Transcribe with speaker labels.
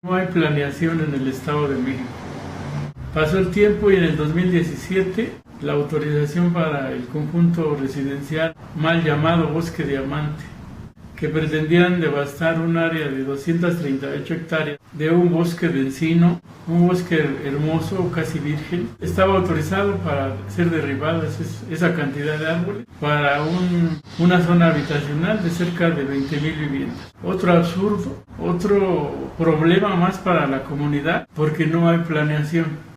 Speaker 1: No hay planeación en el Estado de México. Pasó el tiempo y en el 2017 la autorización para el conjunto residencial mal llamado Bosque Diamante, que pretendían devastar un área de 238 hectáreas de un bosque de encino, un bosque hermoso, casi virgen. Estaba autorizado para ser derribadas esa cantidad de árboles para una zona habitacional de cerca de 20,000 viviendas. Otro absurdo, otro problema más para la comunidad, porque no hay planeación.